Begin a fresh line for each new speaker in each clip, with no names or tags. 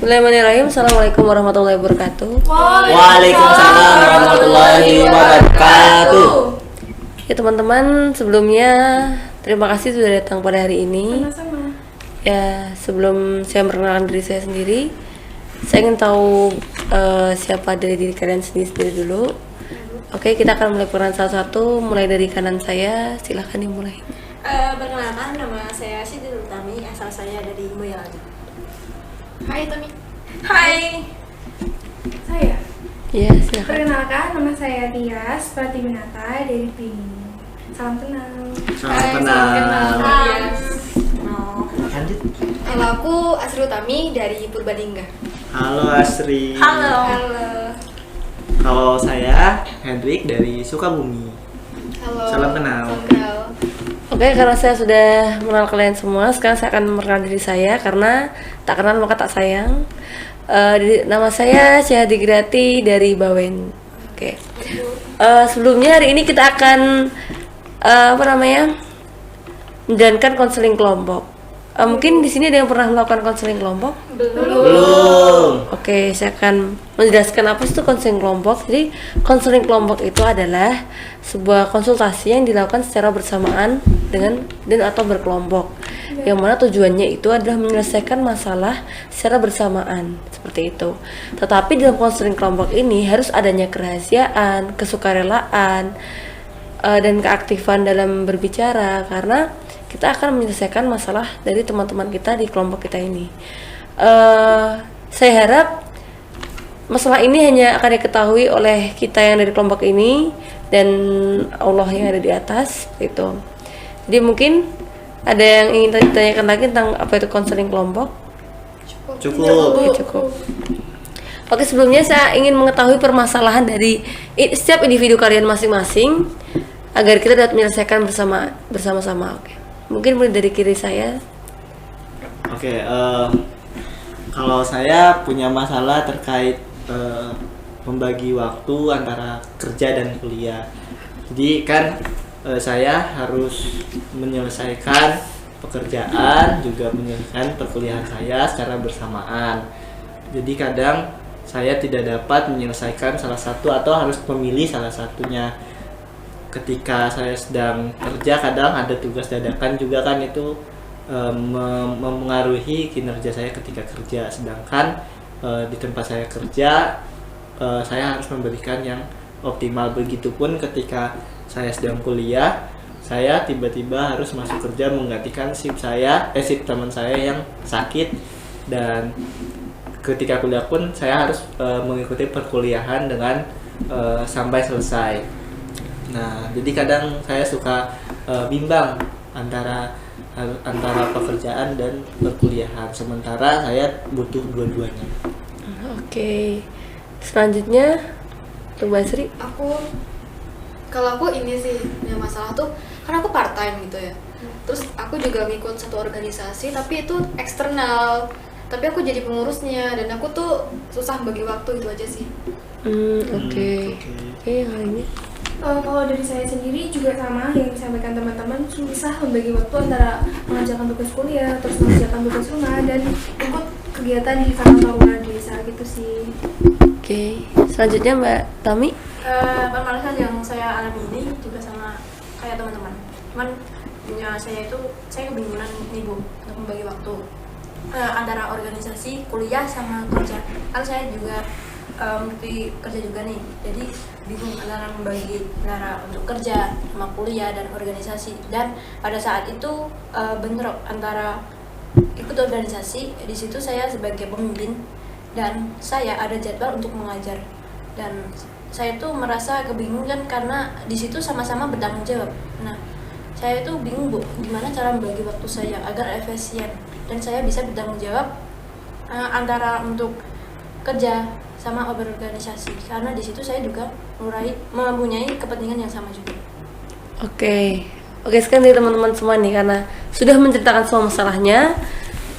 Bismillahirrahmanirrahim. Assalamualaikum warahmatullahi wabarakatuh.
Waalaikumsalam warahmatullahi wabarakatuh.
Ya teman-teman, sebelumnya terima kasih sudah datang pada hari ini.
Sama-sama.
Ya, sebelum saya memperkenalkan diri saya sendiri, saya ingin tahu siapa dari diri kalian sendiri dulu. Oke, kita akan mulai peran satu-satu, mulai dari kanan saya. Silahkan dimulai.
Perkenalkan, nama saya Siti Utami, asal saya dari Boyolali. Hai Tami. Hai. Saya.
Ya, silahkan.
Perkenalkan, nama saya Tias Pratiwinata dari Pini. Salam kenal.
Salam kenal.
Lanjut. Kalau aku Asri Utami dari Purbalingga.
Halo Asri.
Halo.
Kalau saya Hendrik dari Sukabumi.
Halo.
Salam kenal.
Salam kenal.
Oke, karena saya sudah mengenal kalian semua, sekarang saya akan memperkenalkan diri saya karena tak kenal maka tak sayang. Nama saya Syahdi Grati dari Bawen. Oke. Sebelumnya hari ini kita akan menjalankan konseling kelompok. Mungkin di sini ada yang pernah melakukan konseling kelompok?
Belum.
Oke, saya akan menjelaskan apa itu konseling kelompok. Jadi, konseling kelompok itu adalah sebuah konsultasi yang dilakukan secara bersamaan dan atau berkelompok. Yang mana tujuannya itu adalah menyelesaikan masalah secara bersamaan, seperti itu. Tetapi dalam konseling kelompok ini harus adanya kerahasiaan, kesukarelaan, dan keaktifan dalam berbicara karena kita akan menyelesaikan masalah dari teman-teman kita di kelompok kita ini. Saya harap masalah ini hanya akan diketahui oleh kita yang dari kelompok ini dan Allah yang ada di atas itu. Jadi mungkin ada yang ingin ditanyakan lagi tentang apa itu konseling kelompok?
Cukup.
Oke, cukup. Oke, sebelumnya saya ingin mengetahui permasalahan dari setiap individu kalian masing-masing agar kita dapat menyelesaikan bersama-sama. Oke. Mungkin mulai dari kiri saya.
Oke, kalau saya punya masalah terkait membagi waktu antara kerja dan kuliah. Jadi kan saya harus menyelesaikan pekerjaan juga menyelesaikan perkuliahan saya secara bersamaan. Jadi kadang saya tidak dapat menyelesaikan salah satu atau harus memilih salah satunya. Ketika saya sedang kerja kadang ada tugas dadakan juga kan itu mempengaruhi kinerja saya ketika kerja. Sedangkan di tempat saya kerja saya harus memberikan yang optimal. Begitupun ketika saya sedang kuliah, saya tiba-tiba harus masuk kerja menggantikan shift teman saya yang sakit, dan ketika kuliah pun saya harus mengikuti perkuliahan dengan sampai selesai. Nah, jadi kadang saya suka bimbang antara pekerjaan dan perkuliahan, sementara saya butuh dua-duanya.
Oke. Selanjutnya untuk Basri.
Kalau aku ini sih yang masalah tuh karena aku part time gitu ya. Terus aku juga ngikut satu organisasi tapi itu eksternal. Tapi aku jadi pengurusnya dan aku tuh susah bagi waktu, itu aja sih.
Oke. Yang lainnya.
Kalau dari saya sendiri juga sama yang disampaikan teman-teman, susah membagi waktu antara mengerjakan tugas kuliah, terus mengerjakan tugas rumah, dan ikut kegiatan di kantor desa gitu sih.
Oke. Selanjutnya Mbak Tami.
Permasalahan yang saya alami ini juga sama kayak teman-teman. Cuman ya, saya kebingungan nih Bu untuk membagi waktu antara organisasi, kuliah sama kerja. Kan saya juga kerja juga nih, jadi bingung antara untuk kerja sama kuliah dan organisasi. Dan pada saat itu bentrok antara ikut organisasi, di situ saya sebagai pemimpin dan saya ada jadwal untuk mengajar, dan saya tuh merasa kebingungan karena di situ sama-sama bertanggung jawab. Nah, saya tuh bingung Bu, gimana cara membagi waktu saya agar efisien dan saya bisa bertanggung jawab antara untuk kerja sama berorganisasi, karena di situ saya juga mempunyai kepentingan yang sama juga.
Oke, sekarang dari teman-teman semua nih, karena sudah menceritakan semua masalahnya,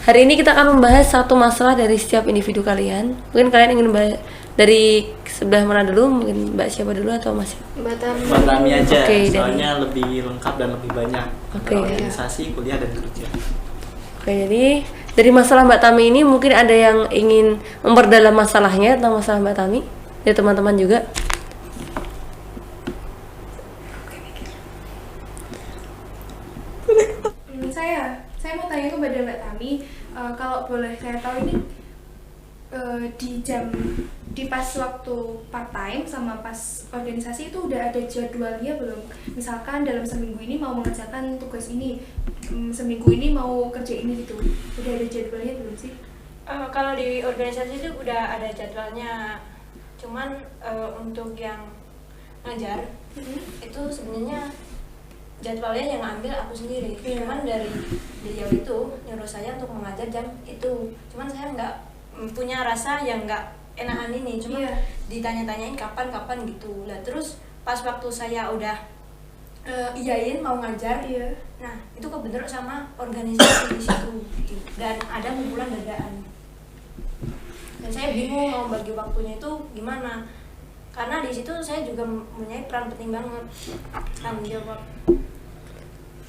hari ini kita akan membahas satu masalah dari setiap individu kalian. Mungkin kalian ingin bahas dari sebelah mana dulu? Mungkin Mbak siapa dulu atau Mas?
Mbak
Tami aja,
Oke,
soalnya lebih lengkap dan lebih banyak.
Oke.
Organisasi, kuliah dan kerja.
Oke, jadi Dari masalah Mbak Tami ini mungkin ada yang ingin memperdalam masalahnya tentang masalah Mbak Tami dari teman-teman juga.
Saya mau tanya kepada Mbak Tami, kalau boleh saya tahu ini di pas waktu part time sama pas organisasi itu udah ada jadwalnya belum? Misalkan dalam seminggu ini mau mengerjakan tugas ini, seminggu ini mau kerja ini gitu, udah ada jadwalnya belum sih?
Kalau di organisasi itu udah ada jadwalnya, cuman untuk yang ngajar itu sebenarnya jadwalnya yang ambil aku sendiri. Cuman dari beliau itu nyuruh saya untuk mengajar jam itu, cuman saya nggak punya rasa yang nggak enakan ini, cuma ditanya-tanyain kapan gitu lah. Terus pas waktu saya udah iyain mau ngajar, nah itu kebentrok sama organisasi di situ dan ada kumpulan dadaan dan saya bingung mau bagi waktunya itu gimana, karena di situ saya juga mempunyai peran penting banget, tanggung jawab.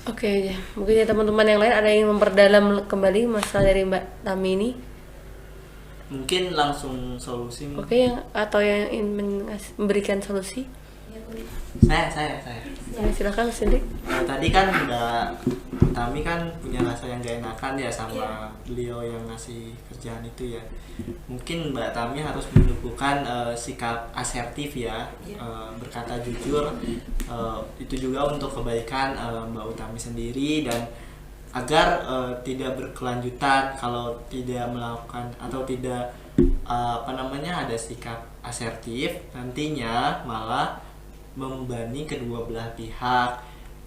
Oke, ya. Mungkin ya teman-teman yang lain ada yang memperdalam kembali masalah dari Mbak Tami ini.
Mungkin langsung solusi.
Oke, atau yang ingin memberikan solusi?
Saya.
Ya, silakan sendiri.
Tadi kan udah Tami kan punya rasa yang gak enakan ya sama beliau yang ngasih kerjaan itu ya. Mungkin Mbak Tami harus menunjukkan sikap asertif ya, berkata jujur. Itu juga untuk kebaikan Mbak Utami sendiri dan agar tidak berkelanjutan kalau tidak melakukan atau tidak ada sikap asertif, nantinya malah membebani kedua belah pihak.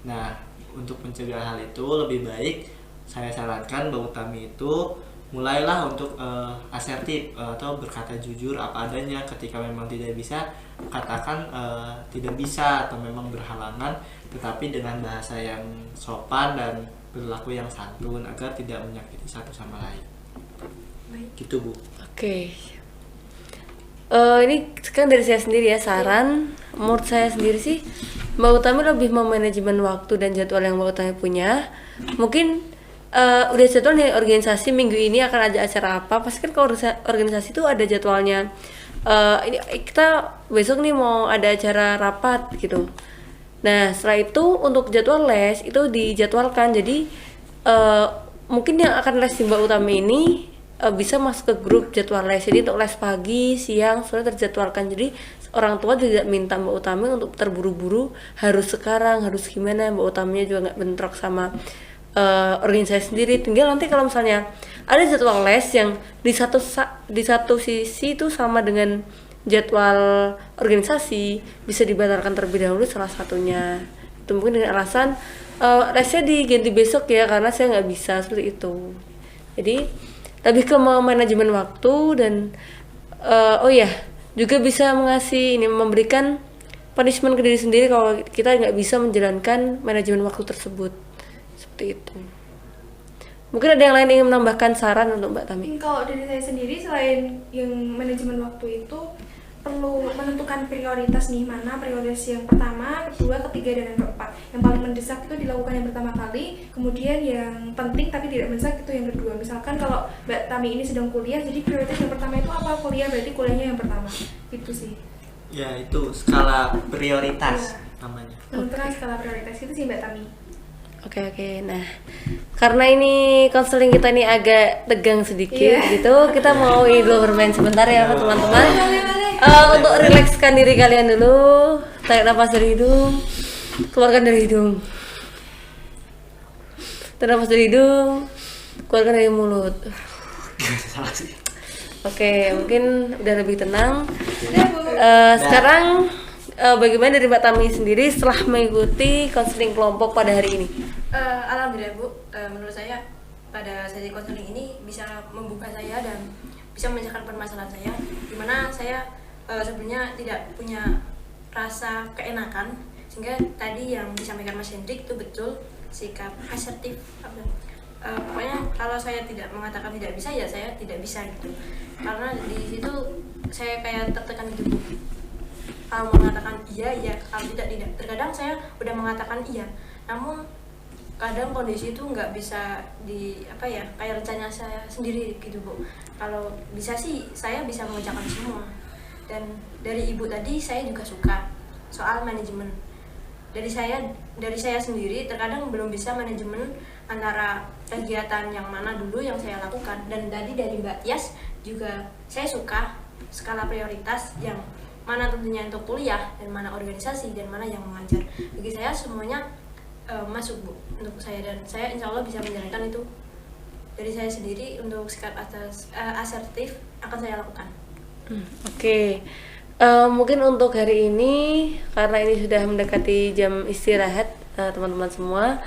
Nah, untuk mencegah hal itu lebih baik saya sarankan Mbak Utami itu mulailah untuk asertif atau berkata jujur apa adanya. Ketika memang tidak bisa, katakan tidak bisa atau memang berhalangan, tetapi dengan bahasa yang sopan dan berlaku yang santun agar tidak menyakiti satu sama lain. Gitu Bu.
Oke. Ini kan dari saya sendiri ya, saran menurut saya sendiri sih Mbak Utami lebih memanajemen waktu dan jadwal yang Mbak Utami punya. Mungkin udah jadwal nih organisasi minggu ini akan ada acara apa, pasti kan kalau organisasi itu ada jadwalnya. Ini kita besok nih mau ada acara rapat gitu. Nah setelah itu untuk jadwal les itu dijadwalkan, jadi mungkin yang akan les di Mbak Utami ini bisa masuk ke grup jadwal les. Jadi untuk les pagi, siang, sore terjadwalkan. Jadi orang tua tidak minta Mbak Utami untuk terburu-buru harus sekarang, harus gimana. Mbak Utaminya juga nggak bentrok sama organisasi sendiri. Tinggal nanti kalau misalnya ada jadwal les yang di satu sisi itu sama dengan jadwal organisasi, bisa dibatalkan terlebih dahulu salah satunya. Itu mungkin dengan alasan lesnya diganti besok ya karena saya nggak bisa, seperti itu. Jadi lebih ke manajemen waktu dan juga bisa memberikan punishment ke diri sendiri kalau kita nggak bisa menjalankan manajemen waktu tersebut, seperti itu. Mungkin ada yang lain ingin menambahkan saran untuk Mbak Tami?
Kalau dari saya sendiri, selain yang manajemen waktu itu perlu menentukan prioritas nih, mana prioritas yang pertama, kedua, ketiga, dan yang keempat. Yang paling mendesak itu dilakukan yang pertama kali, kemudian yang penting tapi tidak mendesak itu yang kedua. Misalkan kalau Mbak Tami ini sedang kuliah, jadi prioritas yang pertama itu apa? Kuliah, berarti kuliahnya yang pertama. Itu sih.
Ya, itu skala prioritas namanya.
Menentukan skala prioritas itu sih Mbak Tami.
Oke. Nah, karena ini konseling kita ini agak tegang sedikit gitu, kita mau dulu bermain sebentar ya teman-teman. Untuk rilekskan diri kalian dulu, tarik nafas dari hidung, keluarkan dari hidung. Tarik nafas dari hidung, keluarkan dari mulut. Oke, mungkin udah lebih tenang. Sekarang bagaimana dari Mbak Tami sendiri setelah mengikuti konseling kelompok pada hari ini?
Alhamdulillah Bu, menurut saya pada sesi konseling ini bisa membuka saya dan bisa memecahkan permasalahan saya, dimana saya sebenarnya tidak punya rasa keenakan, sehingga tadi yang disampaikan Mas Hendrik itu betul, sikap asertif. Pokoknya kalau saya tidak mengatakan tidak bisa, ya saya tidak bisa gitu, karena di situ saya kayak tertekan gitu Bu. Kalau mengatakan iya, kalau tidak. Terkadang saya udah mengatakan iya, namun kadang kondisi itu nggak bisa kayak rencana saya sendiri gitu Bu. Kalau bisa sih saya bisa mengerjakan semua. Dan dari ibu tadi saya juga suka soal manajemen. Dari saya sendiri terkadang belum bisa manajemen antara kegiatan yang mana dulu yang saya lakukan. Dan tadi dari Mbak Tias juga saya suka skala prioritas yang mana tentunya untuk kuliah dan mana organisasi dan mana yang mengajar. Bagi saya semuanya masuk Bu untuk saya, dan saya insya Allah bisa menjalankan itu dari saya sendiri. Untuk sikap asertif akan saya lakukan.
Oke. Mungkin untuk hari ini karena ini sudah mendekati jam istirahat teman-teman semua,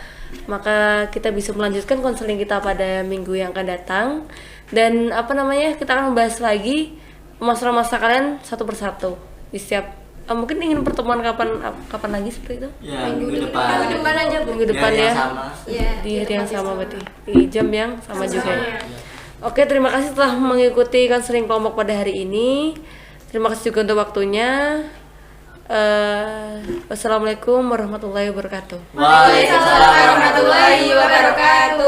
maka kita bisa melanjutkan konseling kita pada minggu yang akan datang. Dan kita akan membahas lagi masalah-masalah kalian satu persatu di setiap mungkin ingin pertemuan kapan lagi seperti itu?
Ya, minggu depan.
Minggu depan aja Bu.
Minggu depan
Hari
ya.
yang sama.
Iya,
Di hari yang sama
sama.
berarti. Di jam yang sama juga ya. Oke, terima kasih telah mengikuti konseling kelompok pada hari ini. Terima kasih juga untuk waktunya. Wassalamualaikum warahmatullahi wabarakatuh.
Waalaikumsalam warahmatullahi wabarakatuh.